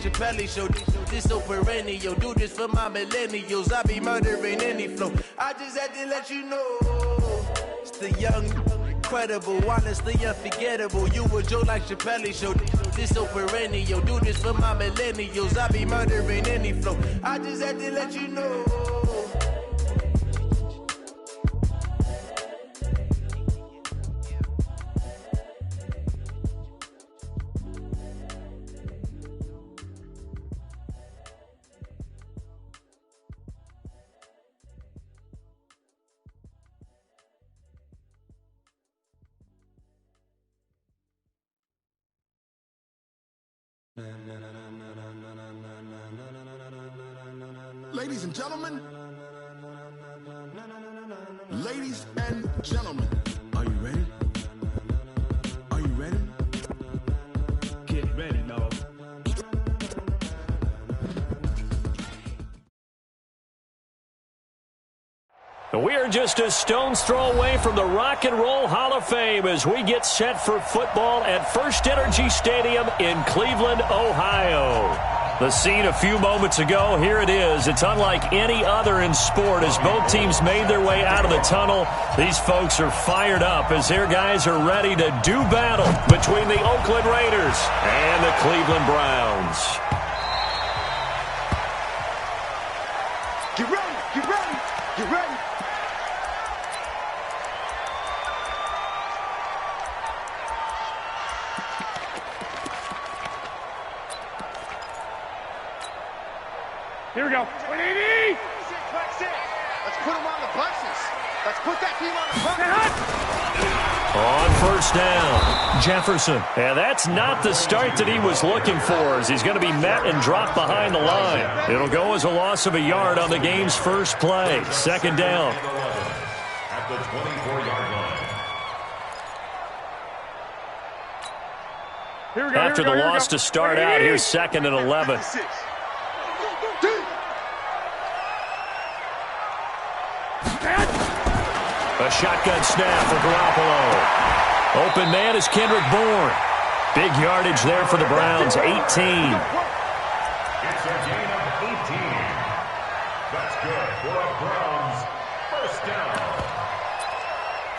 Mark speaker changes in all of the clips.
Speaker 1: Chappelle show. This so perennial. Do this for my millennials. I be murdering any flow. I just had to let you know. It's the young, incredible, honestly unforgettable. You a Joe like Chappelle show. This so perennial. Do this for my millennials. I be murdering any flow. I just had to let you know.
Speaker 2: Ladies and gentlemen, ladies and gentlemen, are you ready? Are you ready?
Speaker 3: Get ready, dog.
Speaker 4: We are just a stone's throw away from the Rock and Roll Hall of Fame as we get set for football at First Energy Stadium in Cleveland, Ohio. The scene a few moments ago, here it is. It's unlike any other in sport as both teams made their way out of the tunnel. These folks are fired up as their guys are ready to do battle between the Oakland Raiders and the Cleveland Browns.
Speaker 2: Get ready, get ready, get ready.
Speaker 3: Here we go. 180!
Speaker 2: Let's put them on the buses. Let's put that team on the buses.
Speaker 4: On first down, Jefferson. And that's not the start that he was looking for as he's going to be met and dropped behind the line. It'll go as a loss of a yard on the game's first play. Second down.
Speaker 5: At the 24-yard line.
Speaker 3: Here we go.
Speaker 4: After the loss to start out, here's second and 11. A shotgun snap for Garoppolo. Open man is Kendrick Bourne. Big yardage there for the Browns, 18.
Speaker 5: It's a gain of 18. That's good for a Browns first down.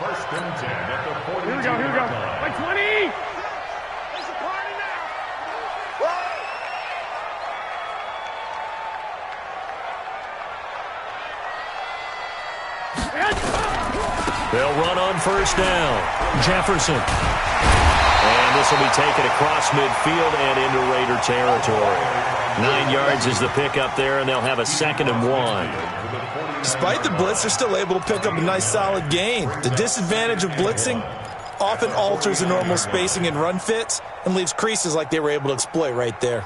Speaker 5: First and 10 at the 42.
Speaker 3: Here we go. Here we go. Like 20.
Speaker 2: There's a party now. Whoa.
Speaker 4: They'll run on first down. Jefferson. And this will be taken across midfield and into Raider territory. 9 yards is the pickup there, and they'll have a second and 1.
Speaker 6: Despite the blitz, they're still able to pick up a nice solid gain. The disadvantage of blitzing often alters the normal spacing and run fits and leaves creases like they were able to exploit right there.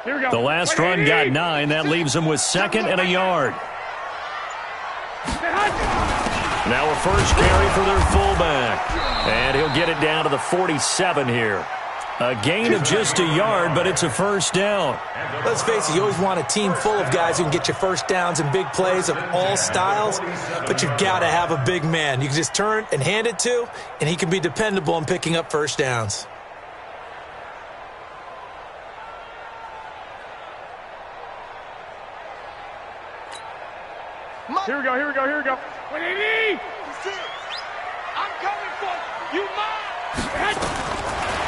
Speaker 3: Here we go.
Speaker 4: The last run got 9. That leaves them with second and a yard. Now a first carry for their fullback. And he'll get it down to the 47 here. A gain of just a yard, but it's a first down.
Speaker 6: Let's face it, you always want a team full of guys who can get you first downs and big plays of all styles, but you've got to have a big man you can just turn and hand it to, and he can be dependable in picking up first downs.
Speaker 3: Here we go. Here we go. Here we go. 180.
Speaker 2: I'm coming for you.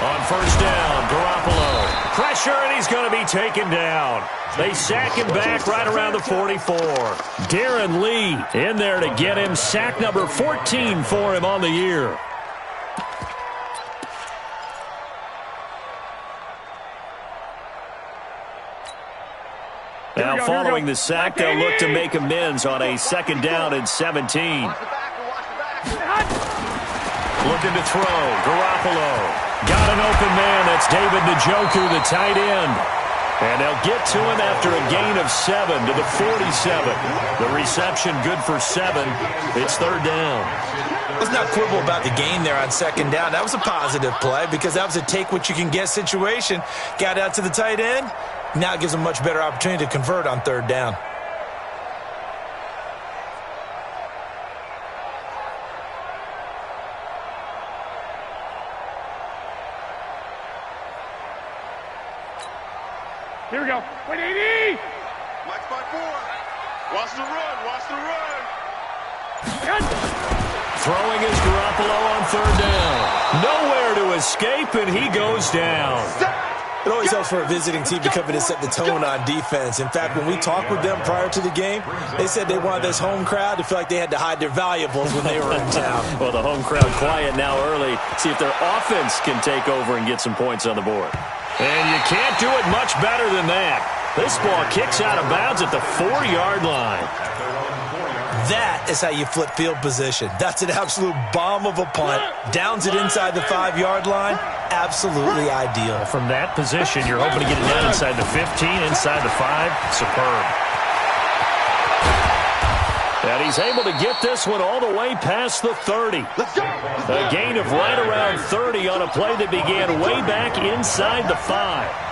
Speaker 4: On first down, Garoppolo. Pressure, and he's going to be taken down. They sack him back right around the 44. Darren Lee in there to get him. Sack number 14 for him on the year. Now following the sack, they'll look to make amends on a second down and 17. Looking to throw. Garoppolo. Got an open man. That's David Njoku, the tight end. And they'll get to him after a gain of 7 to the 47. The reception good for 7. It's third down.
Speaker 6: Let's not quibble about the gain there on second down. That was a positive play because that was a take-what-you-can-get situation. Got out to the tight end. Now it gives them a much better opportunity to convert on third down.
Speaker 3: Here we go. 180!
Speaker 2: Mike's by 4. Watch the run. Watch the run.
Speaker 4: Throwing is Garoppolo on third down. Nowhere to escape, and he goes down.
Speaker 6: It always helps for a visiting team to come in and set the tone on defense. In fact, when we talked with them prior to the game, they said they wanted this home crowd to feel like they had to hide their valuables when they were in town.
Speaker 4: Well, the home crowd quiet now early. See if their offense can take over and get some points on the board. And you can't do it much better than that. This ball kicks out of bounds at the 4-yard line.
Speaker 6: That is how you flip field position. That's an absolute bomb of a punt. Downs it inside the 5-yard line. Absolutely ideal.
Speaker 4: From that position, you're hoping to get it down inside the 15, inside the 5. Superb. And he's able to get this one all the way past the 30. A gain of right around 30 on a play that began way back inside the 5.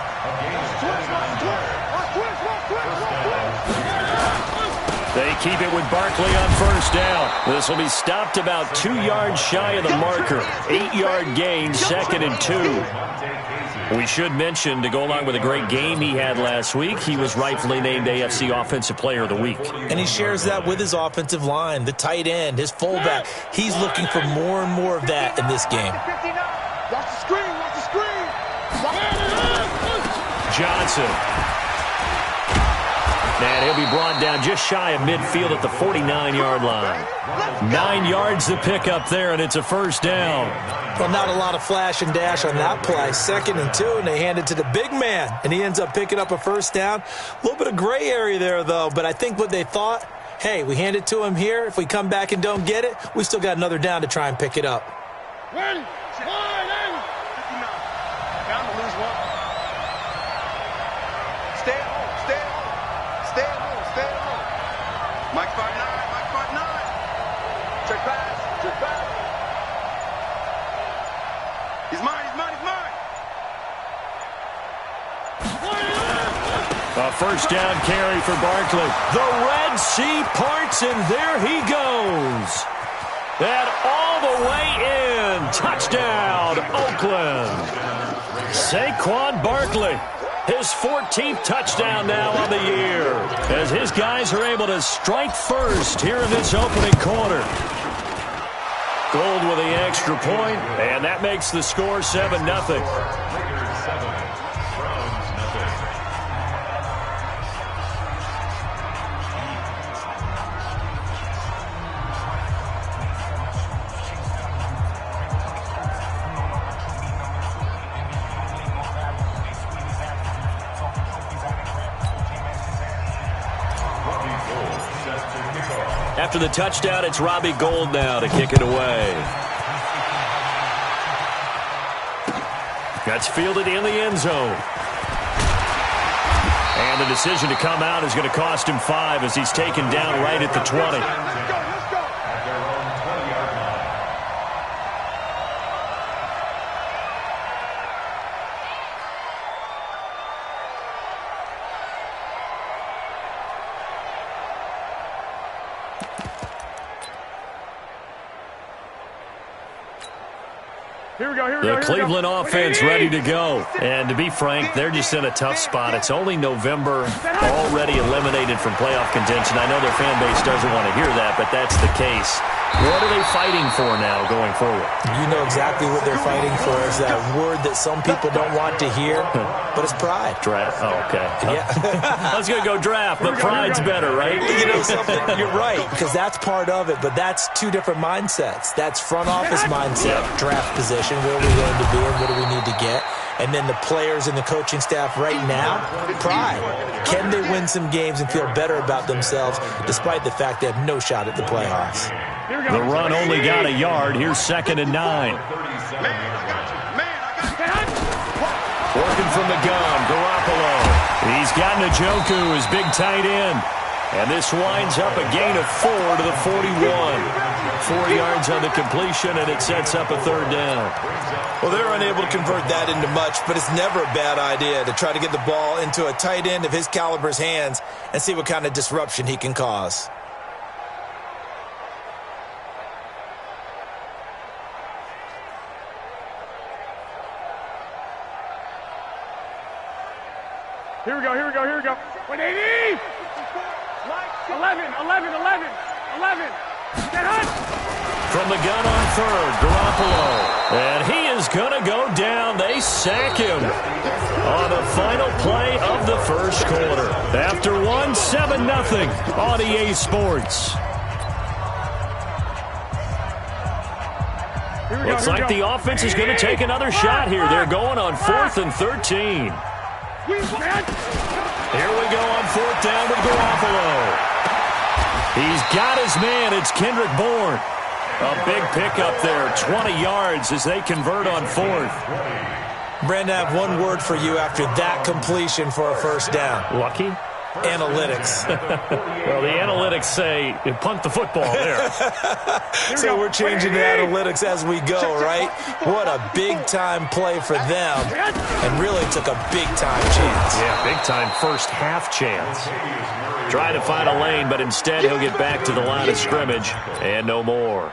Speaker 4: They keep it with Barkley on first down. This will be stopped about 2 yards shy of the marker. 8-yard gain, 2nd and 2. We should mention, to go along with a great game he had last week, he was rightfully named AFC Offensive Player of the Week.
Speaker 6: And he shares that with his offensive line, the tight end, his fullback. He's looking for more and more of that in this game.
Speaker 2: Watch the screen. Watch the screen.
Speaker 4: Johnson. And he'll be brought down just shy of midfield at the 49-yard line. 9 yards to pick up there, and it's a first down.
Speaker 6: Well, not a lot of flash and dash on that play. 2nd and 2, and they hand it to the big man, and he ends up picking up a first down. A little bit of gray area there, though, but I think what they thought, hey, we hand it to him here. If we come back and don't get it, we still got another down to try and pick it up.
Speaker 2: Ready? Bound to lose one. Stay at home. Stay at home. Stay at home. Stay at home. Mike 5'9". Mike 5'9". Check pass. Check pass. He's mine. He's mine. He's mine.
Speaker 4: A first down carry for Barkley. The Red Sea parts, and there he goes. And all the way in. Touchdown, Oakland. Saquon Barkley. His 14th touchdown now on the year, as his guys are able to strike first here in this opening quarter. Gold with the extra point, and that makes the score 7-0. After the touchdown, it's Robbie Gould now to kick it away. That's fielded in the end zone. And the decision to come out is going to cost him 5 as he's taken down right at the 20. The Cleveland offense ready to go. And to be frank, they're just in a tough spot. It's only November, already eliminated from playoff contention. I know their fan base doesn't want to hear that, but that's the case. What are they fighting for now going forward?
Speaker 6: You know exactly what they're fighting for. Is that word that some people don't want to hear, but it's pride.
Speaker 4: Draft. Oh, okay.
Speaker 6: Yeah.
Speaker 4: I was going to go draft, but pride's better, right?
Speaker 6: You know something? You're right, because that's part of it, but that's two different mindsets. That's front office mindset, draft position, where we're going to be and what do we need to get. And then the players and the coaching staff right now, pride. Can they win some games and feel better about themselves despite the fact they have no shot at the playoffs?
Speaker 4: The run only got a yard. Here's 2nd and 9. Working from the gun, Garoppolo. He's got Njoku, his big tight end. And this winds up a gain of 4 to the 41. 4 yards on the completion, and it sets up a 3rd down.
Speaker 6: Well, they're unable to convert that into much, but it's never a bad idea to try to get the ball into a tight end of his caliber's hands and see what kind of disruption he can cause.
Speaker 3: Here we go, here we go, here we go. 180! 11. Get hot!
Speaker 4: From the gun on 3rd, Garoppolo. And he is going to go down. They sack him on the final play of the 1st quarter. After 7-0 on EA Sports. Looks like the offense is going to take another shot here. They're going on 4th and 13. Here we go on 4th down with Garoppolo. He's got his man. It's Kendrick Bourne. A big pickup there. 20 yards as they convert on 4th.
Speaker 6: Brandon, I have one word for you after that completion for a 1st down.
Speaker 4: Lucky?
Speaker 6: Analytics.
Speaker 4: Well, the analytics say you punt the football there.
Speaker 6: So we're changing the analytics as we go, right? What a big-time play for them, and really took a big-time chance.
Speaker 4: Yeah, big-time first half chance. Trying to find a lane, but instead he'll get back to the line of scrimmage, and no more.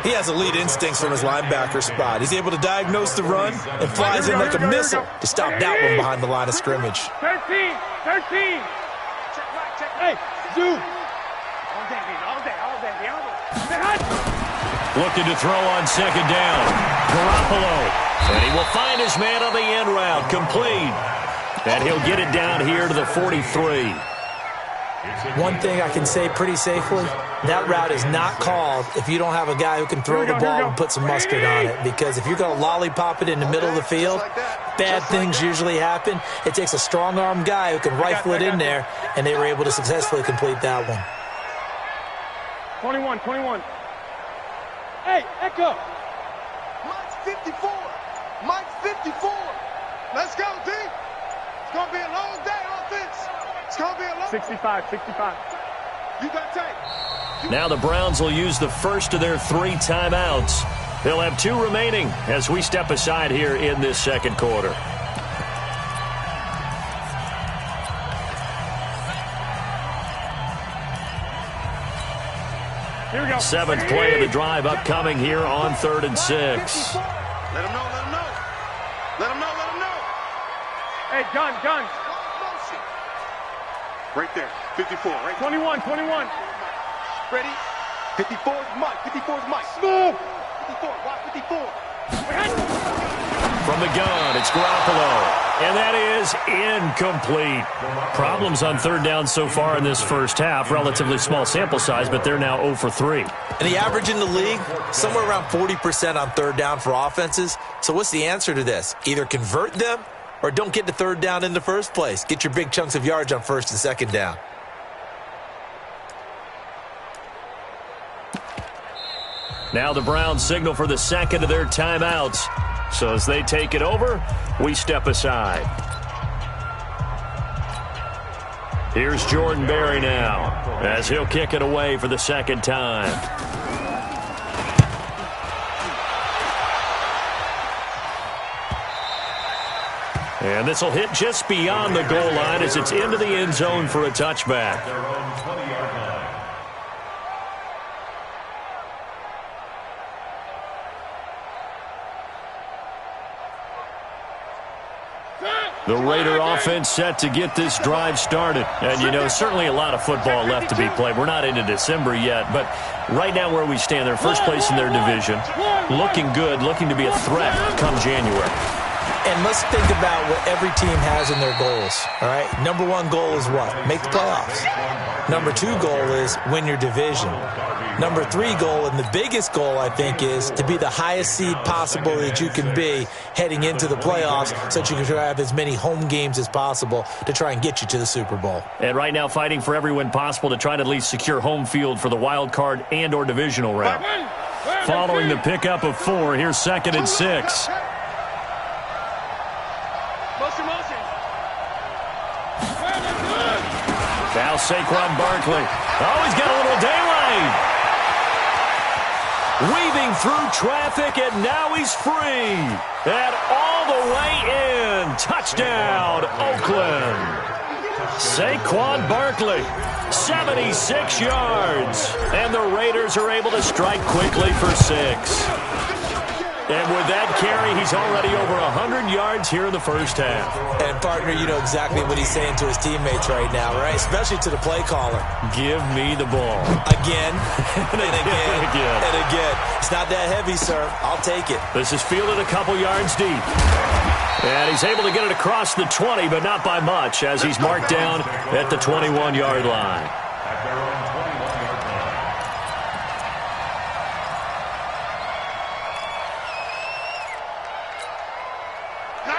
Speaker 6: He has elite instincts from his linebacker spot. He's able to diagnose the run and flies in like a missile to stop that one behind the line of scrimmage.
Speaker 3: 13. Hey, Zoo. All day.
Speaker 4: Looking to throw on 2nd down. Garoppolo. And he will find his man on the end route. Complete. And he'll get it down here to the 43.
Speaker 6: One thing I can say pretty safely, that route is not called if you don't have a guy who can throw the ball and put some mustard on it. Because if you're going to lollipop it in the middle of the field, bad things usually happen. It takes a strong-arm guy who can rifle it in there, and they were able to successfully complete that one.
Speaker 3: 21. Hey, Echo.
Speaker 2: Mike's 54. Mike's 54. Let's go, D. It's going to be a long day, offense. It's going to be a long
Speaker 3: 65.
Speaker 2: You got tape.
Speaker 4: Now the Browns will use the first of their 3 timeouts. They'll have 2 remaining as we step aside here in this 2nd quarter.
Speaker 3: Here we go.
Speaker 4: 7th play of the drive upcoming here on 3rd and 6.
Speaker 2: Let him know.
Speaker 3: Hey, gun.
Speaker 2: Right there, 54, right?
Speaker 3: 21.
Speaker 2: Ready? 54 is Mike. 54 is Mike. Move! 54, watch 54.
Speaker 4: From the gun, it's Garoppolo. And that is incomplete. Problems on 3rd down so far in this first half. Relatively small sample size, but they're now 0 for 3.
Speaker 6: And the average in the league, somewhere around 40% on 3rd down for offenses. So what's the answer to this? Either convert them or don't get to 3rd down in the first place. Get your big chunks of yards on 1st and 2nd down.
Speaker 4: Now the Browns signal for the 2nd of their timeouts. So as they take it over, we step aside. Here's Jordan Berry now as he'll kick it away for the 2nd time. And this will hit just beyond the goal line as it's into the end zone for a touchback. The Raider offense set to get this drive started. And, you know, certainly a lot of football left to be played. We're not into December yet, but right now where we stand, they're first place in their division. Looking good, looking to be a threat come January.
Speaker 6: And let's think about what every team has in their goals, all right? Number 1 goal is what? Make the playoffs. Number 2 goal is win your division. Number 3 goal, and the biggest goal, I think, is to be the highest seed possible that you can be heading into the playoffs so that you can have as many home games as possible to try and get you to the Super Bowl.
Speaker 4: And right now fighting for every win possible to try to at least secure home field for the wild card and or divisional round. Following the pickup of 4, here's 2nd and 6. Now Saquon Barkley. Oh, he's got a little daylight. Weaving through traffic, and now he's free. And all the way in. Touchdown, Oakland. Saquon Barkley, 76 yards. And the Raiders are able to strike quickly for 6. And with that carry, he's already over 100 yards here in the first half.
Speaker 6: And, partner, you know exactly what he's saying to his teammates right now, right? Especially to the play caller.
Speaker 4: Give me the ball.
Speaker 6: Again, and again, and again. It's not that heavy, sir. I'll take it.
Speaker 4: This is fielded a couple yards deep. And he's able to get it across the 20, but not by much, as he's marked down at the 21-yard line.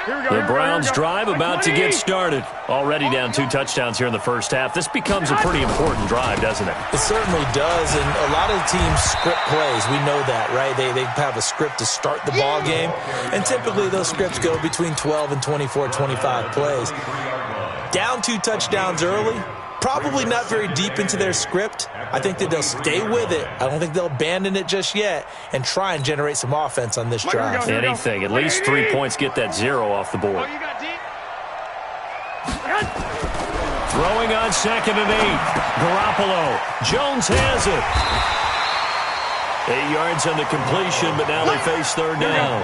Speaker 4: The Browns drive about to get started. Already down 2 touchdowns here in the first half. This becomes a pretty important drive, doesn't it?
Speaker 6: It certainly does, and a lot of teams script plays. We know that, right? They have a script to start the ball game, and typically those scripts go between 12 and 24, 25 plays. Down 2 touchdowns early, probably not very deep into their script. I think that they'll stay with it. I don't think they'll abandon it just yet and try and generate some offense on this drive.
Speaker 4: Anything. At least 3 points, get that 0 off the board. Throwing on 2nd and 8. Garoppolo. Jones has it. 8 yards on the completion, but now they face 3rd down.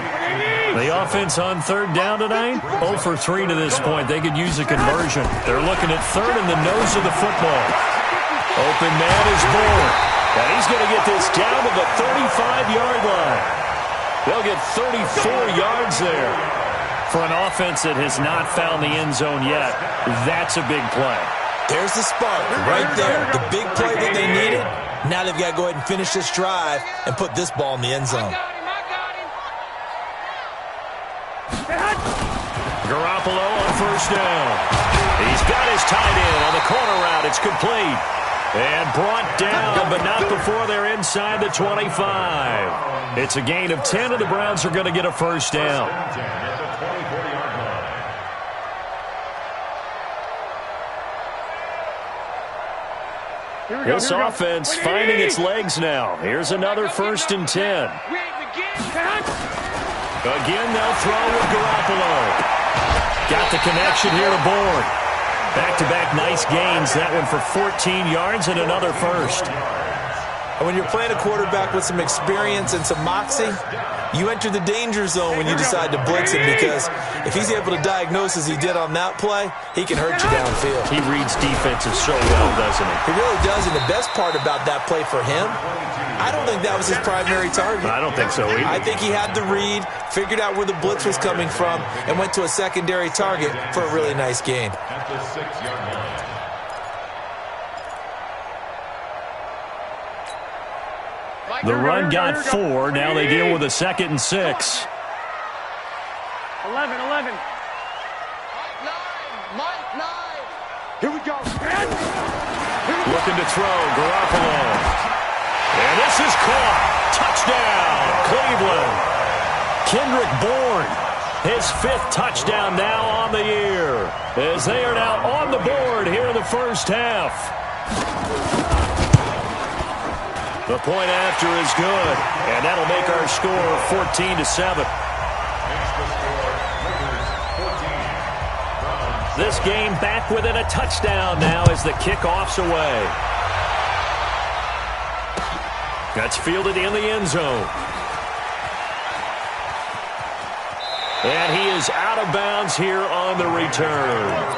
Speaker 4: The offense on 3rd down tonight, 0 for 3 to this point. They could use a conversion. They're looking at 3rd in the nose of the football. Open man is Bourne. And he's going to get this down to the 35-yard line. They'll get 34 yards there. For an offense that has not found the end zone yet, that's a big play.
Speaker 6: There's the spark right there. The big play that they needed. Now they've got to go ahead and finish this drive and put this ball in the end zone.
Speaker 4: Garoppolo on 1st down. He's got his tight end on the corner route. It's complete. And brought down, but not before they're inside the 25. It's a gain of 10, and the Browns are going to get a 1st down. This offense finding its legs now. Here's another 1st and 10. Again, they'll throw with Garoppolo. Got the connection here to Bourne. Back-to-back nice gains. That one for 14 yards and another 1st.
Speaker 6: And when you're playing a quarterback with some experience and some moxie, you enter the danger zone when you decide to blitz him, because if he's able to diagnose as he did on that play, he can hurt you downfield.
Speaker 4: He reads defenses so well, doesn't he?
Speaker 6: He really does, and the best part about that play for him, I don't think that was his primary target.
Speaker 4: I don't think so either.
Speaker 6: I think he had the read, figured out where the blitz was coming from, and went to a secondary target for a really nice gain.
Speaker 5: At the 6-yard line.
Speaker 4: The run got 4. Now they deal with a 2nd and 6.
Speaker 3: 11.
Speaker 2: Here we go.
Speaker 4: Looking to throw, Garoppolo. And this is caught. Touchdown, Cleveland. Kendrick Bourne, his 5th touchdown now on the year, as they are now on the board here in the first half. The point after is good, and that'll make our score 14-7. This game back within a touchdown now as the kickoff's away. That's fielded in the end zone. And he is out of bounds here on the return.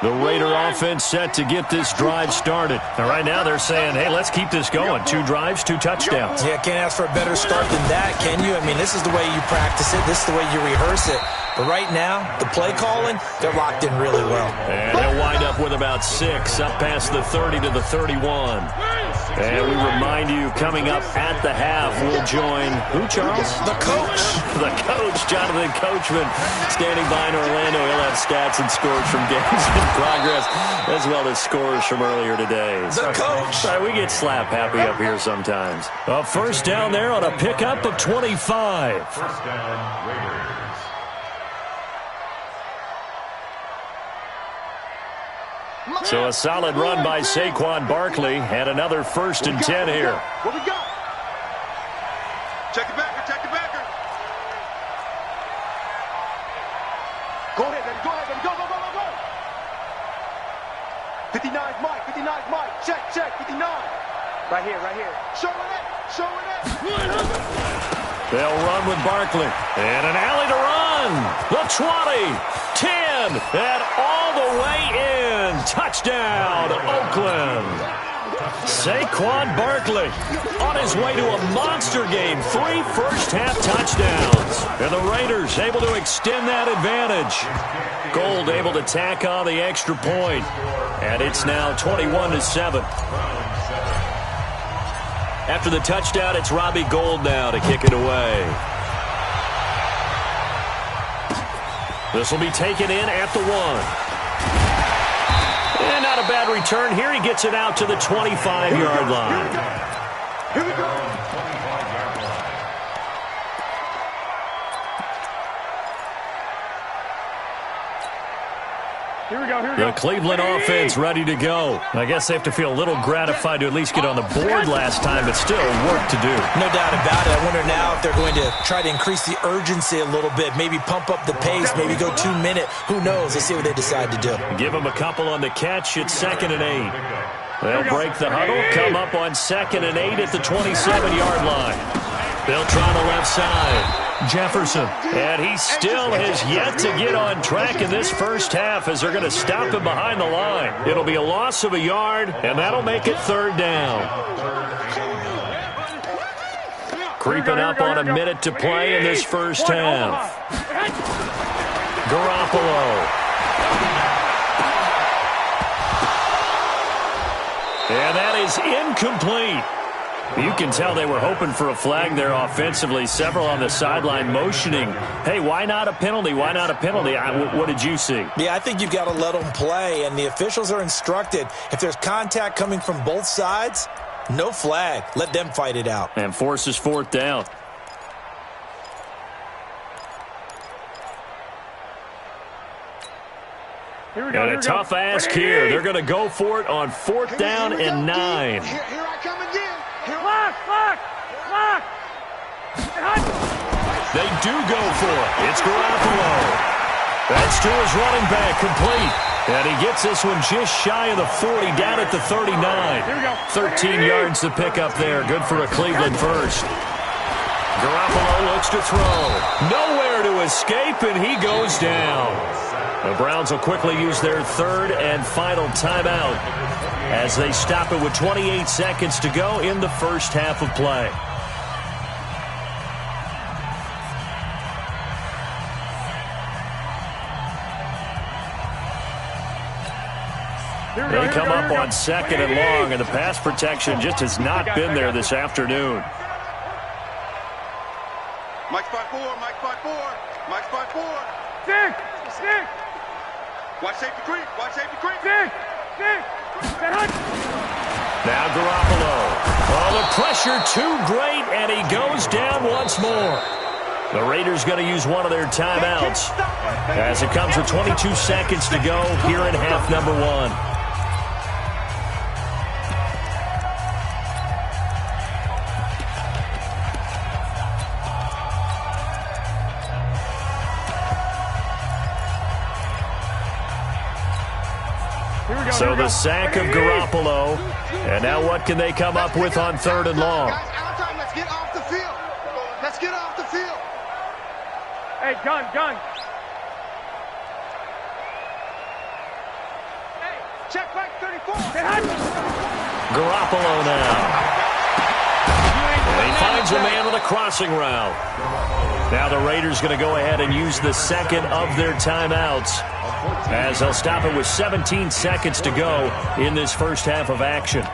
Speaker 4: The Raider offense set to get this drive started. And right now they're saying, hey, let's keep this going. 2 drives, 2 touchdowns.
Speaker 6: Yeah, can't ask for a better start than that, can you? I mean, this is the way you practice it. This is the way you rehearse it. But right now, the play calling, they're locked in really well.
Speaker 4: And they'll wind up with about 6, up past the 30 to the 31. And we remind you, coming up at the half, we'll join who, Charles?
Speaker 6: The coach.
Speaker 4: The coach, Jonathan Coachman, standing by in Orlando. He'll have stats and scores from games in progress, as well as scores from earlier today.
Speaker 6: The coach.
Speaker 4: All right, we get slap happy up here sometimes. A first down there on a pickup of 25.
Speaker 5: First down, Raiders.
Speaker 4: So a solid run by Saquon Barkley, and another 1st and 10 here.
Speaker 2: What we got? Check the backer, check the backer. Go ahead, baby, go ahead, baby. Go, go, go, go, go. 59's Mike, 59's Mike. Check, check, 59. Right here, right here. Show it up, show it up.
Speaker 4: They'll run with Barkley. And an alley to run. The 20, 10, and all the way in. Touchdown, Oakland. Saquon Barkley on his way to a monster game. 3 first-half touchdowns. And the Raiders able to extend that advantage. Gold able to tack on the extra point. And it's now 21-7. After the touchdown, it's Robbie Gould now to kick it away. This will be taken in at the 1. And not a bad return here. He gets it out to the 25-yard line.
Speaker 2: Here we go.
Speaker 3: Here we go, here we go.
Speaker 4: The Cleveland offense ready to go. I guess they have to feel a little gratified to at least get on the board last time, but still work to do.
Speaker 6: No doubt about it. I wonder now if they're going to try to increase the urgency a little bit, maybe pump up the pace, maybe go 2-minute. Who knows? Let's see what they decide to do.
Speaker 4: Give them a couple on the catch. It's 2nd and 8. They'll break the huddle, come up on 2nd and 8 at the 27-yard line. They'll try the left side. Jefferson. And he still has yet to get on track in this first half as they're going to stop him behind the line. It'll be a loss of a yard, and that'll make it 3rd down. Creeping up on a minute to play in this first half. Garoppolo. And that is incomplete. You can tell they were hoping for a flag there offensively. Several on the sideline motioning, hey, why not a penalty? Why not a penalty? What did you see?
Speaker 6: Yeah, I think you've got to let them play, and the officials are instructed, if there's contact coming from both sides, no flag. Let them fight it out.
Speaker 4: And forces 4th down. And a tough ask here. They're going to go for it on 4th down and 9.
Speaker 2: Here I come again.
Speaker 3: Lock!
Speaker 4: They do go for it. It's Garoppolo. That's to his running back, complete. And he gets this one just shy of the 40, down at the 39. 13 yards to pick up there. Good for a Cleveland first. Garoppolo looks to throw. Nowhere to escape, and he goes down. The Browns will quickly use their 3rd and final timeout as they stop it with 28 seconds to go in the first half of play. They come up on 2nd and long, and the pass protection just has not been there this afternoon.
Speaker 2: Mike spot 4, Mike spot 4, Mike spot 4.
Speaker 3: Stick!
Speaker 2: Watch safety creep, watch safety creep.
Speaker 3: Stick!
Speaker 4: Now Garoppolo. Oh, the pressure too great, and he goes down once more. The Raiders going to use one of their timeouts as it comes with 22 seconds to go here in half number 1. So the sack of Garoppolo. And now what can they come up with on 3rd and long?
Speaker 2: Let's get off the field. Let's get off the field.
Speaker 3: Hey, gun.
Speaker 2: Hey, check back 34.
Speaker 4: Garoppolo now. And he finds a man on the crossing route. Now the Raiders going to go ahead and use the 2nd of their timeouts as they'll stop it with 17 seconds to go in this first half of action.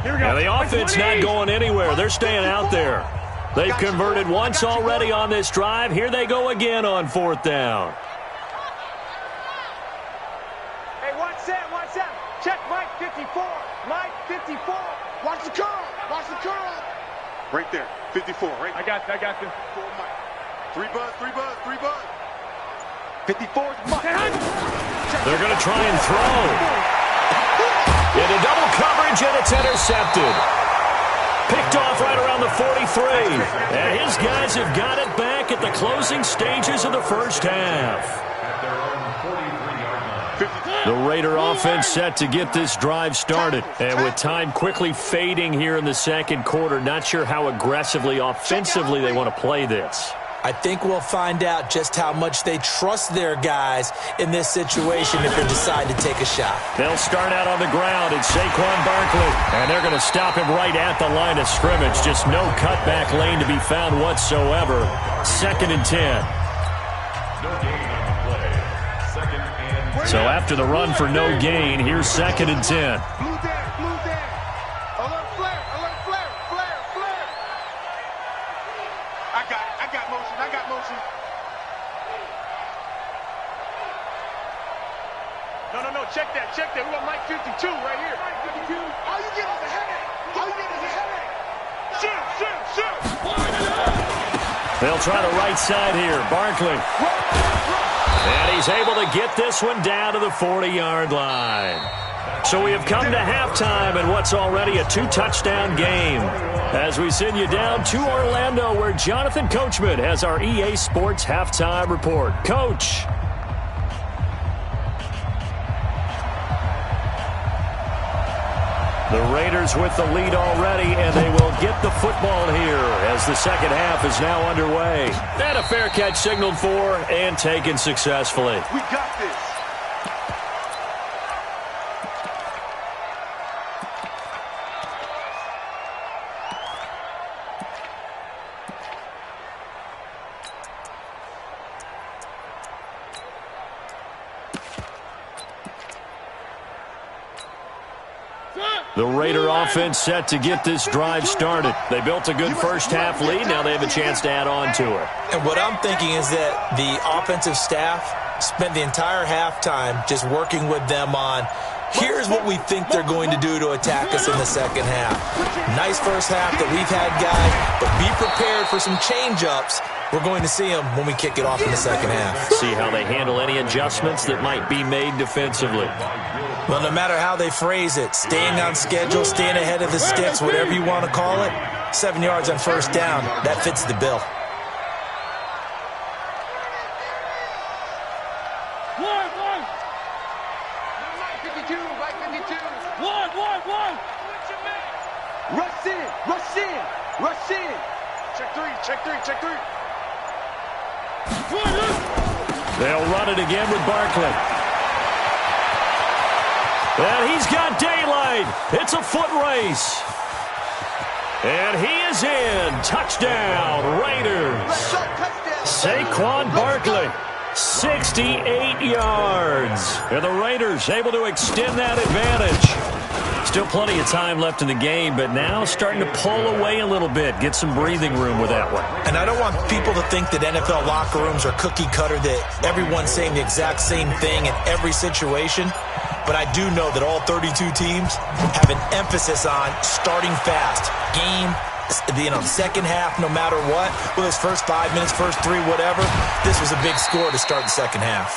Speaker 3: Here we go.
Speaker 4: And the offense not going anywhere. They're staying out there. They've converted once already on this drive. Here they go again on 4th down.
Speaker 2: Hey, watch that, watch that. Check Mike 54. Mike 54. Watch the curl. Watch the curl. Right there. 54, right?
Speaker 3: I got this.
Speaker 2: 4 Mike. 3 buzz, 3 buzz, 3 buzz. 54 is Mike.
Speaker 4: They're going to try and throw. Into double coverage, and it's intercepted. Picked off right around the 43. And his guys have got it back at the closing stages of the first half. The Raider offense set to get this drive started. And with time quickly fading here in the second quarter, not sure how aggressively, offensively they want to play this.
Speaker 6: I think we'll find out just how much they trust their guys in this situation if they decide to take a shot.
Speaker 4: They'll start out on the ground. It's Saquon Barkley. And they're going to stop him right at the line of scrimmage. Just no cutback lane to be found whatsoever. 2nd and 10. So after the run for no gain, here's 2nd and 10.
Speaker 2: Blue down, blue down. Alert flare, alert flare, flare, flare. I got motion, I got motion. No, check that. We want Mike 52 right here. Mike 52. All you get is a headache. Shoot.
Speaker 4: They'll try the right side here. Barkley. And he's able to get this one down to the 40-yard line. So we have come to halftime in what's already a 2-touchdown game. As we send you down to Orlando, where Jonathan Coachman has our EA Sports halftime report. Coach. The Raiders with the lead already, and they will get the football here as the second half is now underway. And a fair catch signaled for and taken successfully.
Speaker 2: We got this.
Speaker 4: The Raider offense set to get this drive started. They built a good first half lead. Now they have a chance to add on to it.
Speaker 6: And what I'm thinking is that the offensive staff spent the entire halftime just working with them on, here's what we think they're going to do to attack us in the second half. Nice first half that we've had, guys, but be prepared for some change-ups. We're going to see them when we kick it off in the second half.
Speaker 4: See how they handle any adjustments that might be made defensively.
Speaker 6: Well, no matter how they phrase it, staying on schedule, staying ahead of the sticks, whatever you want to call it, 7 yards on first down, that fits the bill.
Speaker 2: One. 52, right 52. One. Rush in. Check three.
Speaker 4: They'll run it again with Barkley. And he's got daylight. It's a foot race. And he is in. Touchdown, Raiders. Saquon Barkley, 68 yards. And the Raiders able to extend that advantage. Still plenty of time left in the game, but now starting to pull away a little bit. Get some breathing room with that one.
Speaker 6: And I don't want people to think that NFL locker rooms are cookie cutter, that everyone's saying the exact same thing in every situation. But I do know that all 32 teams have an emphasis on starting fast. Second half, no matter what, whether it's first 5 minutes, first 3, whatever, this was a big score to start the second half.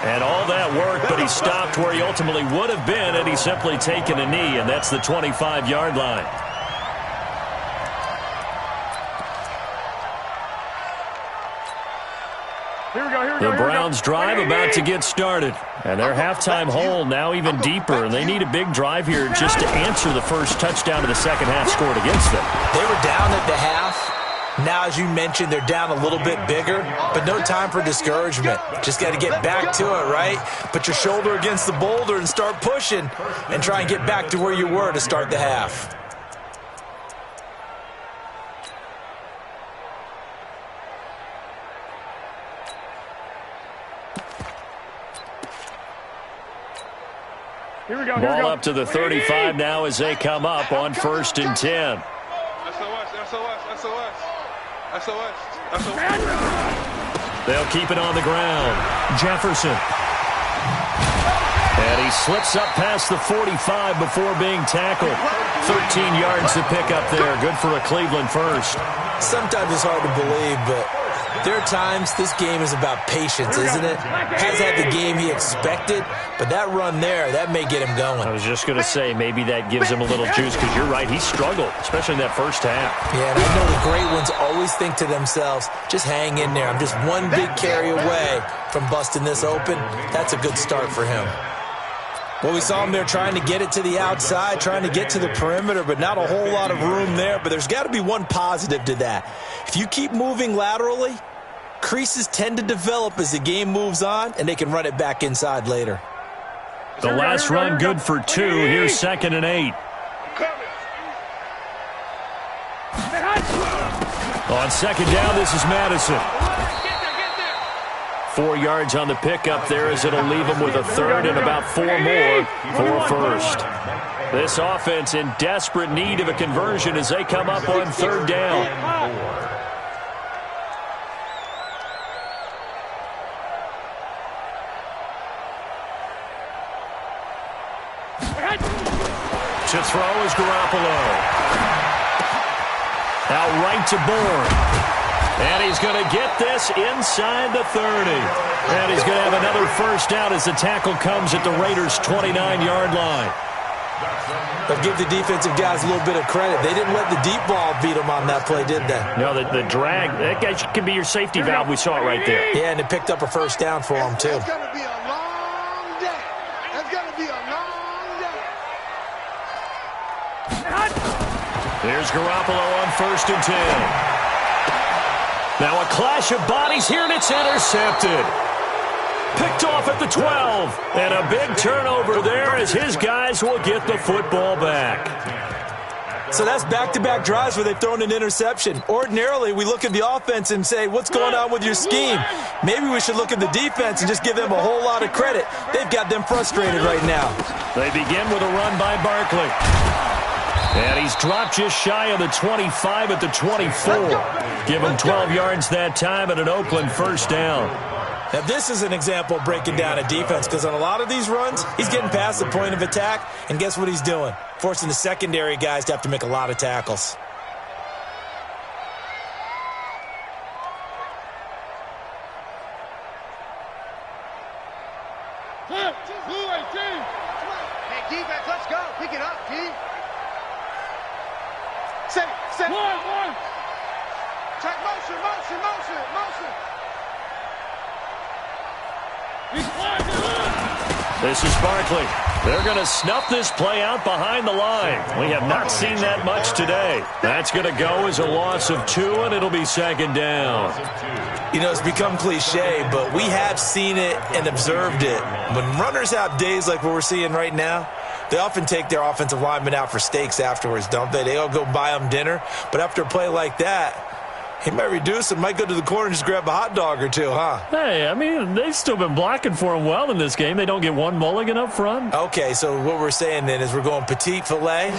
Speaker 4: And all that work, but he stopped where he ultimately would have been had he simply taken a knee, and that's the 25-yard line.
Speaker 3: Here we go.
Speaker 4: The Browns drive about to get started. And their halftime hole now even deeper. And they need a big drive here just to answer the first touchdown of the second half scored against them.
Speaker 6: They were down at the half. Now, as you mentioned, they're down a little bit bigger, but no time for discouragement. Just got to get back to it, right? Put your shoulder against the boulder and start pushing and try and get back to where you were to start the half.
Speaker 3: Here we go.
Speaker 4: Ball up to the 35 now as they come up on 1st and 10. They'll keep it on the ground. Jefferson. And he slips up past the 45 before being tackled. 13 yards to pick up there. Good for a Cleveland first.
Speaker 6: Sometimes it's hard to believe, but there are times this game is about patience, isn't it? Has had the game he expected, but that run there, that may get him going.
Speaker 4: I was just going to say, maybe that gives him a little juice, because you're right, he struggled, especially in that first half.
Speaker 6: Yeah, and I know the great ones always think to themselves, just hang in there. I'm just one big carry away from busting this open. That's a good start for him. Well, we saw him there trying to get it to the outside, trying to get to the perimeter, but not a whole lot of room there. But there's got to be one positive to that. If you keep moving laterally, creases tend to develop as the game moves on, and they can run it back inside later.
Speaker 4: The last run good for 2. Here's 2nd and 8. On 2nd down, this is Madison. 4 yards on the pickup there, as it'll leave him with a 3rd and about 4 more for a 1st. This offense in desperate need of a conversion as they come up on 3rd down. To throw is Garoppolo. Out right to Bourne. And he's going to get this inside the 30. And he's going to have another 1st down as the tackle comes at the Raiders' 29-yard line.
Speaker 6: But give the defensive guys a little bit of credit. They didn't let the deep ball beat them on that play, did they?
Speaker 4: No, the drag, that guy can be your safety valve. We saw it right there.
Speaker 6: Yeah, and it picked up a 1st down for him, too.
Speaker 2: It's going to be a long day. It's going to be a long day.
Speaker 4: Here's Garoppolo on 1st and 10. Now a clash of bodies here, and it's intercepted. Picked off at the 12. And a big turnover there as his guys will get the football back.
Speaker 6: So that's back-to-back drives where they've thrown an interception. Ordinarily, we look at the offense and say, what's going on with your scheme? Maybe we should look at the defense and just give them a whole lot of credit. They've got them frustrated right now.
Speaker 4: They begin with a run by Barkley. And he's dropped just shy of the 25 at the 24. Give him 12 yards that time and an Oakland 1st down.
Speaker 6: Now, this is an example of breaking down a defense, because on a lot of these runs, he's getting past the point of attack, and guess what he's doing? Forcing the secondary guys to have to make a lot of tackles.
Speaker 2: Hey, defense, let's go. Pick it up, G. Set it. One. Check motion.
Speaker 4: This is Barkley. They're going to snuff this play out behind the line. We have not seen that much today. That's going to go as a loss of 2, and it'll be 2nd down.
Speaker 6: You know, it's become cliche, but we have seen it and observed it. When runners have days like what we're seeing right now, they often take their offensive linemen out for steaks afterwards, don't they? They all go buy them dinner. But after a play like that, he might reduce and might go to the corner and just grab a hot dog or two, huh?
Speaker 4: Hey, I mean, they've still been blocking for him well in this game. They don't get one mulligan up front.
Speaker 6: Okay, so what we're saying then is we're going petite filet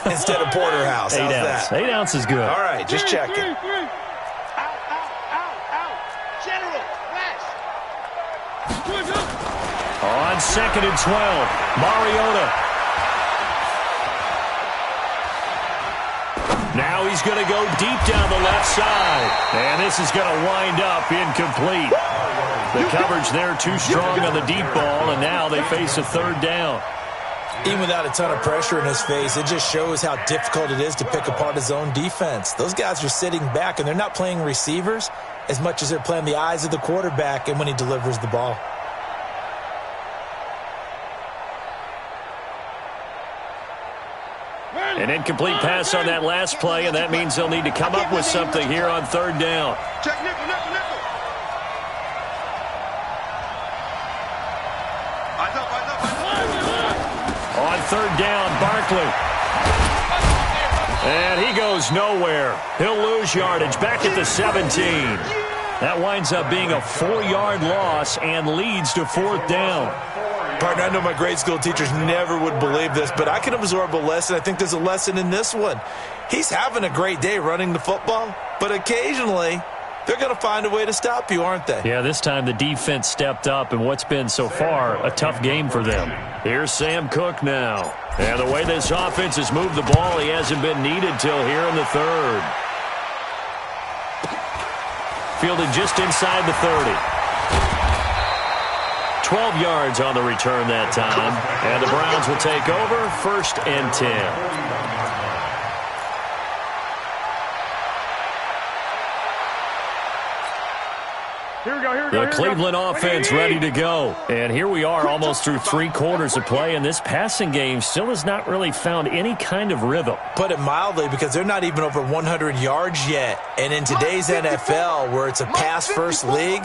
Speaker 6: instead of porterhouse. How's that?
Speaker 4: 8 ounce is good.
Speaker 6: All right, just checking.
Speaker 2: Out. General, flash.
Speaker 4: On 2nd and 12, Mariota. Now he's going to go deep down the left side. And this is going to wind up incomplete. The coverage there too strong on the deep ball, and now they face a 3rd down.
Speaker 6: Even without a ton of pressure in his face, it just shows how difficult it is to pick apart his own defense. Those guys are sitting back, and they're not playing receivers as much as they're playing the eyes of the quarterback and when he delivers the ball.
Speaker 4: An incomplete pass on that last play, and that means they'll need to come up with something here on 3rd down.
Speaker 2: Check nickel.
Speaker 4: On 3rd down, Barkley. And he goes nowhere. He'll lose yardage back at the 17. That winds up being a 4-yard loss and leads to 4th down.
Speaker 6: Partner, I know my grade school teachers never would believe this, but I can absorb a lesson. I think there's a lesson in this one. He's having a great day running the football, but occasionally they're going to find a way to stop you, aren't they?
Speaker 4: Yeah, this time the defense stepped up in what's been so far a tough game for them. Here's Sam Cook now. And the way this offense has moved the ball, he hasn't been needed till here in the 3rd. Fielded just inside the 30. 12 yards on the return that time. And the Browns will take over 1st and 10. The Cleveland offense ready to go. And here we are almost through 3 quarters of play, and this passing game still has not really found any kind of rhythm.
Speaker 6: Put it mildly, because they're not even over 100 yards yet. And in today's NFL, where it's a pass-first league,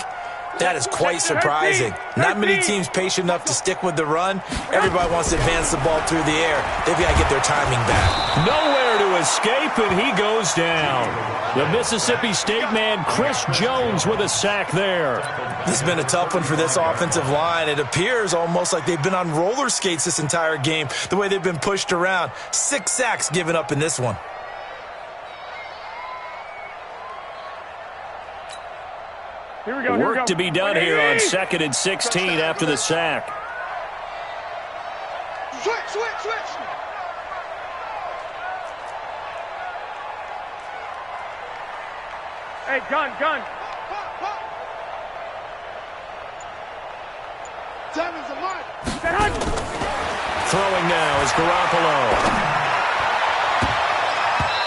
Speaker 6: that is quite surprising. Not many teams patient enough to stick with the run. Everybody wants to advance the ball through the air. They've got to get their timing back.
Speaker 4: Nowhere to escape, and he goes down. The Mississippi State man, Chris Jones, with a sack there.
Speaker 6: This has been a tough one for this offensive line. It appears almost like they've been on roller skates this entire game, the way they've been pushed around. 6 sacks given up in this one.
Speaker 4: Work to be done here on 2nd and 16 after the sack.
Speaker 2: Switch.
Speaker 3: Hey, gun.
Speaker 2: Diamonds are mine.
Speaker 4: Throwing now is Garoppolo.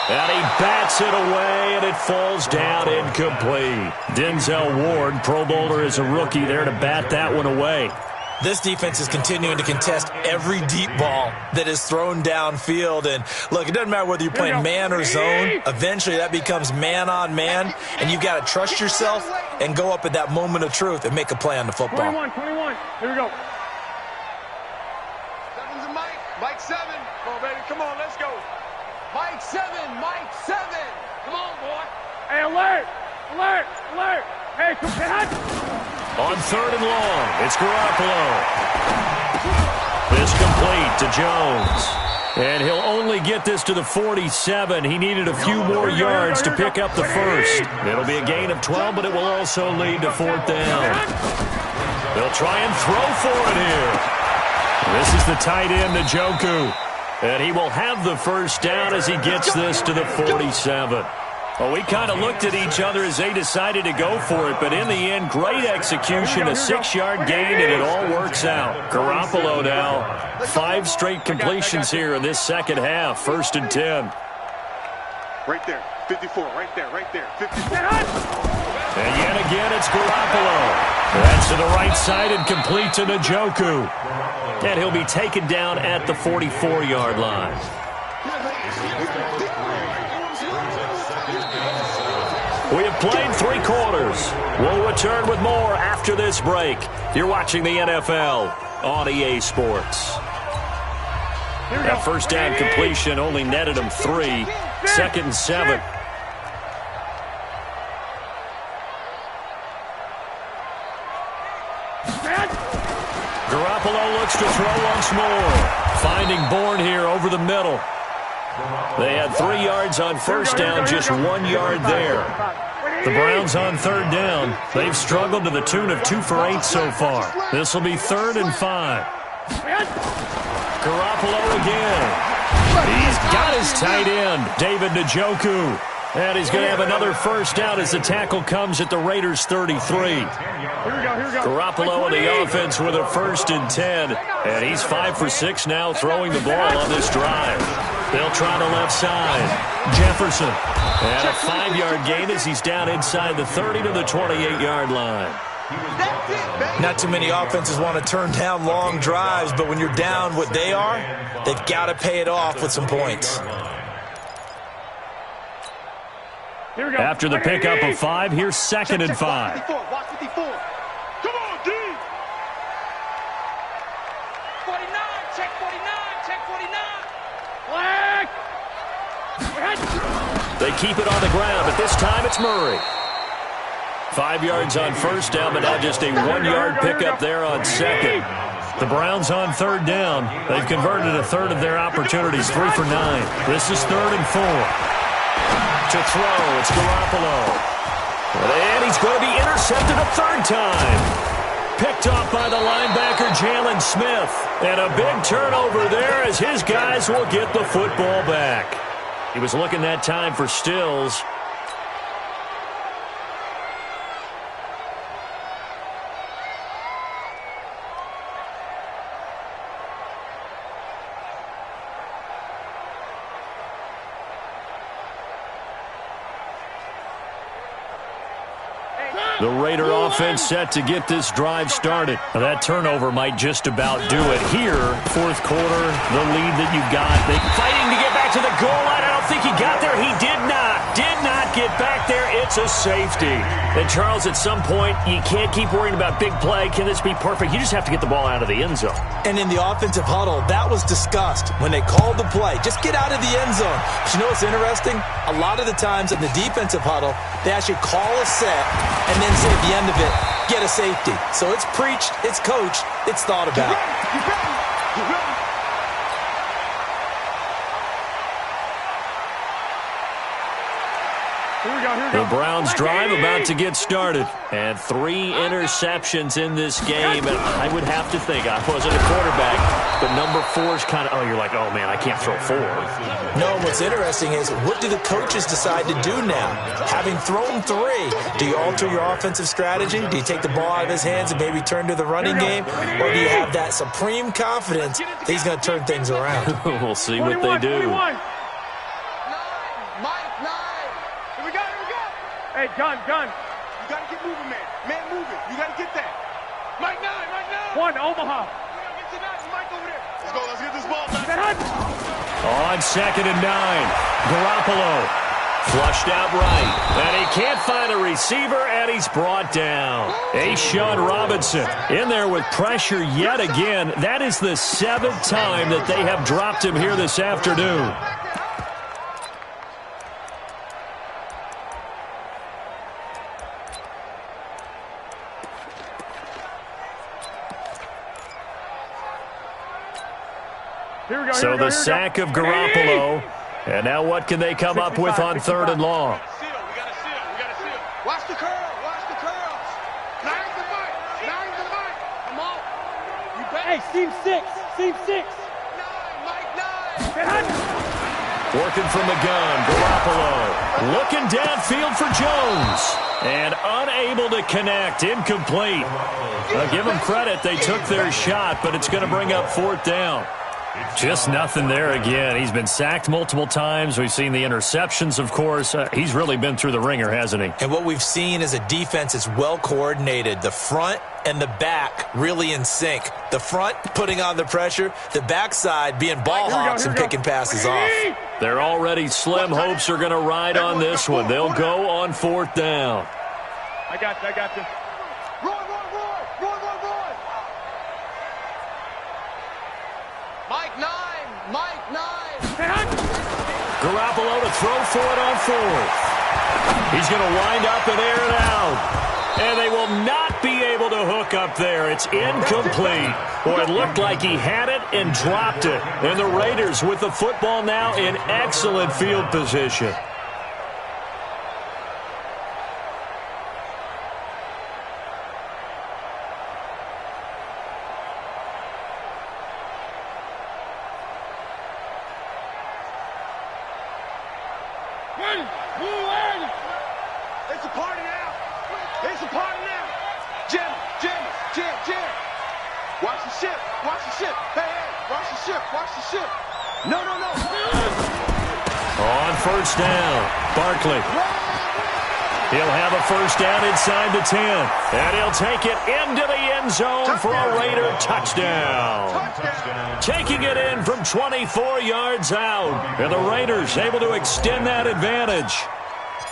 Speaker 4: And he bats it away, and it falls down incomplete. Denzel Ward, Pro Bowler as a rookie, there to bat that one away.
Speaker 6: This defense is continuing to contest every deep ball that is thrown downfield. And, look, it doesn't matter whether you're playing man or zone. Eventually that becomes man on man, and you've got to trust yourself and go up at that moment of truth and make a play on the football.
Speaker 3: 21. Here we go.
Speaker 2: Sevens and Mike 7.
Speaker 3: Come on, baby. Come on, let's go.
Speaker 2: Mike 7. Come on, boy.
Speaker 3: Hey, alert. Hey, come on.
Speaker 4: On 3rd and long, it's Garoppolo. This complete to Jones. And he'll only get this to the 47. He needed a few more yards to pick up the first. It'll be a gain of 12, but it will also lead to 4th down. They'll try and throw for it here. This is the tight end, Njoku. And he will have the first down as he gets this to the 47. Well, we kind of looked at each other as they decided to go for it, but in the end, great execution, a 6-yard gain, and it all works out. Garoppolo now, 5 straight completions here in this second half, 1st and 10.
Speaker 2: Right there, 54, right there, 54.
Speaker 4: And yet again, it's Garoppolo. That's to the right side and complete to Njoku. And he'll be taken down at the 44-yard line. We have played 3 quarters. We'll return with more after this break. You're watching the NFL on EA Sports. That first down completion only netted him 3. 2nd and 7. Garoppolo looks to throw once more. Finding Bourne here over the middle. They had 3 yards on first down, just 1 yard there. The Browns on 3rd down. They've struggled to the tune of 2 for 8 so far. This will be 3rd and 5. Garoppolo again. He's got his tight end, David Njoku. And he's going to have another first down as the tackle comes at the Raiders' 33. Garoppolo and the offense with a 1st and 10. And he's 5 for 6 now throwing the ball on this drive. They'll try the left side. Jefferson. And a 5-yard gain as he's down inside the 30 to the 28-yard line.
Speaker 6: Not too many offenses want to turn down long drives, but when you're down what they are, they've got to pay it off with some points.
Speaker 4: After the pickup of 5, here's 2nd and 5.
Speaker 2: Come on, D.
Speaker 3: 49, check 49. Black.
Speaker 4: They keep it on the ground, but this time it's Murray. 5 yards on first down, but now just a 1-yard pickup there on second. The Browns on third down. They've converted a third of their opportunities, 3 for 9. This is 3rd and 4. To throw, it's Garoppolo. And he's going to be intercepted a third time. Picked off by the linebacker, Jalen Smith. And a big turnover there as his guys will get the football back. He was looking that time for Stills. The Raider offense set to get this drive started. Now that turnover might just about do it here. Fourth quarter, the lead that you've got. They fighting to get back to the goal line. I don't think he got there. He did not get back there. It's a safety. And, Charles, at some point, you can't keep worrying about big play. Can this be perfect? You just have to get the ball out of the end zone.
Speaker 6: And in the offensive huddle, that was discussed when they called the play. Just get out of the end zone. But you know what's interesting? A lot of the times in the defensive huddle, they actually call a set and then say at the end of it, get a safety. So it's preached, it's coached, it's thought about.
Speaker 2: You ready?
Speaker 4: The Browns drive about to get started. And 3 interceptions in this game. And I would have to think, I wasn't a quarterback, but number 4 is kind of, you're like, oh, man, I can't throw 4.
Speaker 6: No, what's interesting is what do the coaches decide to do now? Having thrown 3, do you alter your offensive strategy? Do you take the ball out of his hands and maybe turn to the running game? Or do you have that supreme confidence that he's going to turn things around?
Speaker 4: We'll see what they do.
Speaker 3: 21. Hey, gun.
Speaker 2: You gotta get moving, man. Man moving. You gotta get that. Mike 9.
Speaker 3: 1, Omaha.
Speaker 2: We gotta get to 9. Mike over there. Let's get this ball back.
Speaker 4: On 2nd and 9, Garoppolo flushed out right. And he can't find a receiver, and he's brought down. A'Shawn Robinson in there with pressure yet again. That is the 7th time that they have dropped him here this afternoon. So the sack of Garoppolo. And now what can they come up with on 3rd and long?
Speaker 2: We gotta seal. Watch the curls. Nine's the mic. Come on. You bet.
Speaker 3: Hey, seam 6.
Speaker 2: 9, Mike 9.
Speaker 4: Working from the gun, Garoppolo. Looking downfield for Jones. And unable to connect, incomplete. Give them credit, they took their shot, but it's going to bring up 4th down. Just nothing there again. He's been sacked multiple times. We've seen the interceptions, of course. He's really been through the ringer, hasn't he?
Speaker 6: And what we've seen is a defense that's well coordinated. The front and the back really in sync. The front putting on the pressure. The backside being ball hawks and picking passes off.
Speaker 4: Their already slim hopes are going to ride on this one. They'll go on 4th down.
Speaker 3: I got you.
Speaker 2: Roy. Mike 9.
Speaker 4: Garoppolo to throw for it on 4th. He's going to wind up and air it out. And they will not be able to hook up there. It's incomplete. Boy, it looked like he had it and dropped it. And the Raiders with the football now in excellent field position.
Speaker 2: No.
Speaker 4: On 1st down, Barkley. He'll have a 1st down inside the 10. And he'll take it into the end zone for a Raider touchdown. Taking it in from 24 yards out. And the Raiders able to extend that advantage.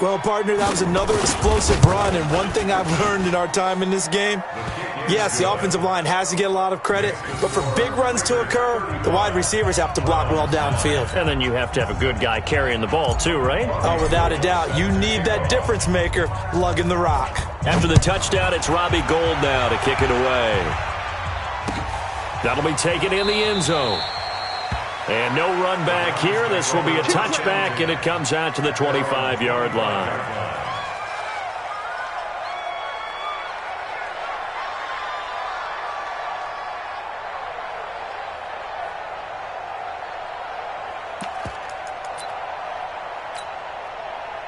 Speaker 6: Well, partner, that was another explosive run, and one thing I've learned in our time in this game, Yes, the offensive line has to get a lot of credit, but for big runs to occur, the wide receivers have to block well downfield.
Speaker 4: And then you have to have a good guy carrying the ball too, right?
Speaker 6: Oh, without a doubt. You need that difference maker lugging the rock.
Speaker 4: After the touchdown, it's Robbie Gould now to kick it away. That'll be taken in the end zone. And no run back here. This will be a touchback, and it comes out to the 25-yard line.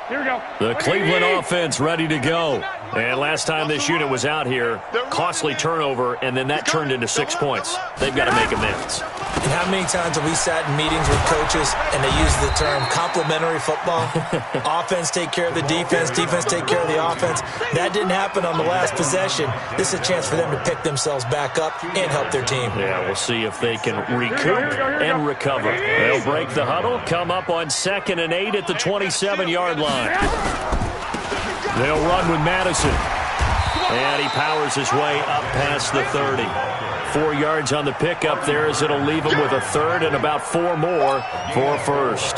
Speaker 3: Here we go.
Speaker 4: The Cleveland offense ready to go. And last time this unit was out here, costly turnover, and then that turned into 6 points. They've got to make amends.
Speaker 6: And how many times have we sat in meetings with coaches and they use the term complementary football? Offense take care of the defense, defense take care of the offense. That didn't happen on the last possession. This is a chance for them to pick themselves back up and help their team.
Speaker 4: Yeah, we'll see if they can recoup and recover. They'll break the huddle, come up on 2nd and 8 at the 27-yard line. They'll run with Madison. And he powers his way up past the 30. 4 yards on the pickup there as it'll leave him with a third and about 4 more for first.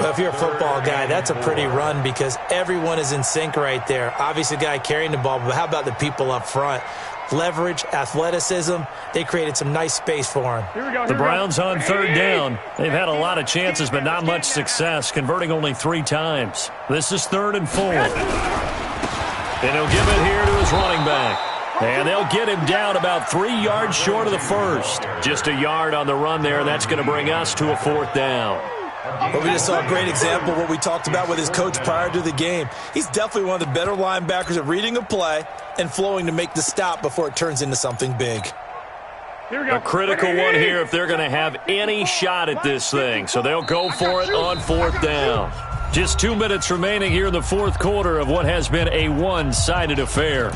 Speaker 6: Well, if you're a football guy, that's a pretty run because everyone is in sync right there. Obviously, the guy carrying the ball, but how about the people up front? Leverage, athleticism, they created some nice space for him.
Speaker 4: The Browns on 3rd down. They've had a lot of chances, but not much success, converting only 3 times. This is 3rd and 4. And he'll give it here to his running back. And they'll get him down about 3 yards short of the first. Just a yard on the run there, and that's going to bring us to a 4th down.
Speaker 6: But we just saw a great example of what we talked about with his coach prior to the game. He's definitely one of the better linebackers at reading a play and flowing to make the stop before it turns into something big.
Speaker 3: Here we go.
Speaker 4: A critical one here if they're going to have any shot at this thing. So they'll go for it on 4th down. Just 2 minutes remaining here in the 4th quarter of what has been a one-sided affair.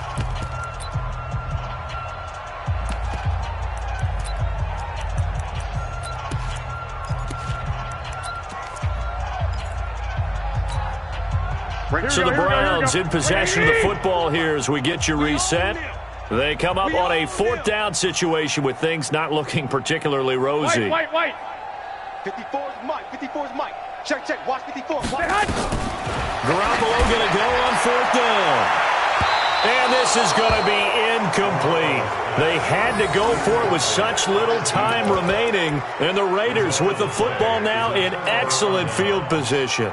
Speaker 4: So the Browns in possession of the football here as we get you reset. They come up on a 4th down situation with things not looking particularly rosy.
Speaker 3: White.
Speaker 2: 54 is Mike. 54 is Mike. Check. Watch 54. Watch.
Speaker 4: Garoppolo going to go on 4th down. And this is going to be incomplete. They had to go for it with such little time remaining. And the Raiders with the football now in excellent field position.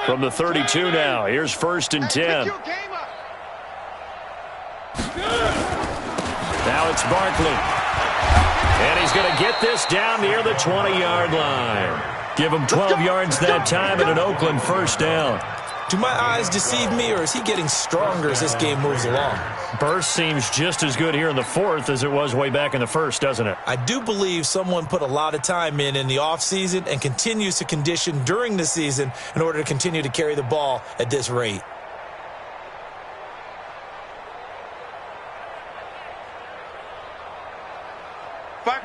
Speaker 4: From the 32 now, here's 1st and 10. Now it's Barkley. And he's going to get this down near the 20-yard line. Give him 12 yards that time and an Oakland 1st down.
Speaker 6: Do my eyes deceive me, or is he getting stronger as this game moves along?
Speaker 4: Burst seems just as good here in the 4th as it was way back in the 1st, doesn't it?
Speaker 6: I do believe someone put a lot of time in the offseason and continues to condition during the season in order to continue to carry the ball at this rate.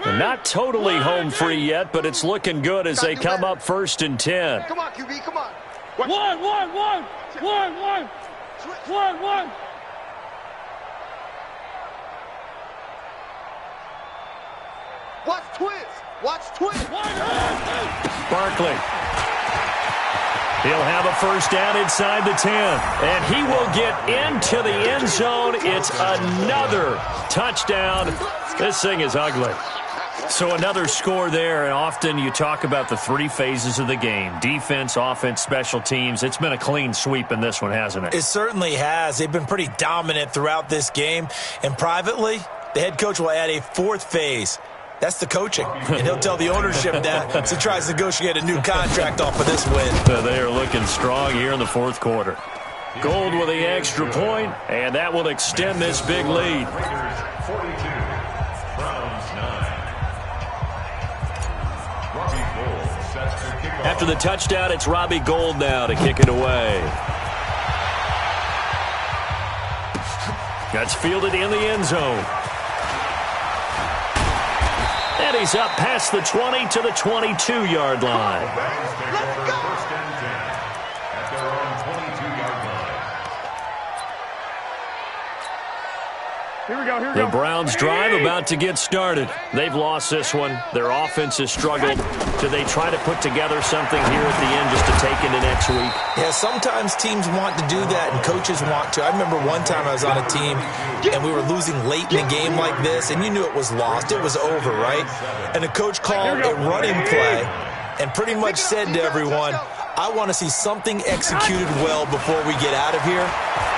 Speaker 4: They're not totally home free yet, but it's looking good as they come up 1st and 10.
Speaker 2: Come on, QB, come on.
Speaker 3: One.
Speaker 2: Watch twist.
Speaker 4: Barkley. He'll have a 1st down inside the 10. And he will get into the end zone. It's another touchdown. This thing is ugly. So another score there, and often you talk about the 3 phases of the game. Defense, offense, special teams. It's been a clean sweep in this one, hasn't it?
Speaker 6: It certainly has. They've been pretty dominant throughout this game. And privately, the head coach will add a 4th phase. That's the coaching. And he'll tell the ownership that as he tries to negotiate a new contract off of this win.
Speaker 4: They are looking strong here in the 4th quarter. Gould with the extra point, and that will extend this big lead.
Speaker 5: 42.
Speaker 4: After the touchdown, it's Robbie Gould now to kick it away. That's fielded in the end zone. And he's up past the 20 to the 22-yard line.
Speaker 5: Let's go! First and 10 at their own 22-yard line.
Speaker 3: Here we go, here we go.
Speaker 4: The Browns drive about to get started. They've lost this one. Their offense has struggled. Do they try to put together something here at the end just to take into next week?
Speaker 6: Yeah, sometimes teams want to do that and coaches want to. I remember one time I was on a team and we were losing late in a game like this, and you knew it was lost. It was over, right? And the coach called a running play and pretty much said to everyone, I want to see something executed well before we get out of here.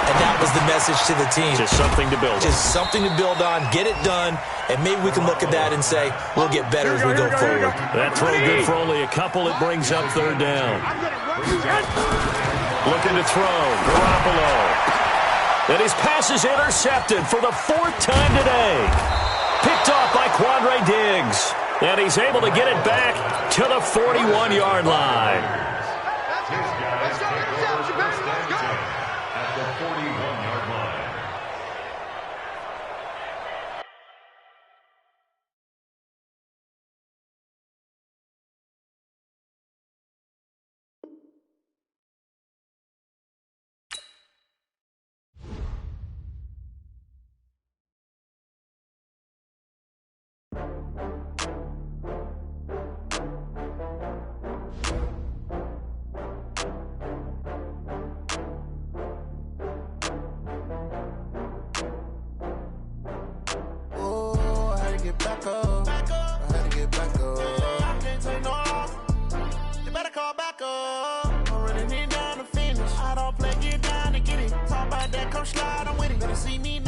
Speaker 6: And that was the message to the team.
Speaker 4: Just something to build on.
Speaker 6: Just something to build on, get it done, and maybe we can look at that and say, we'll get better as we go forward.
Speaker 4: That throw good for only a couple. It brings up third down. Looking to throw. Garoppolo. And his pass is intercepted for the fourth time today. Picked off by Quandre Diggs. And he's able to get it back to the 41-yard line.
Speaker 5: His guys take over first and 10 at the 41-yard line.
Speaker 1: Slide, I'm with it. Better see me now.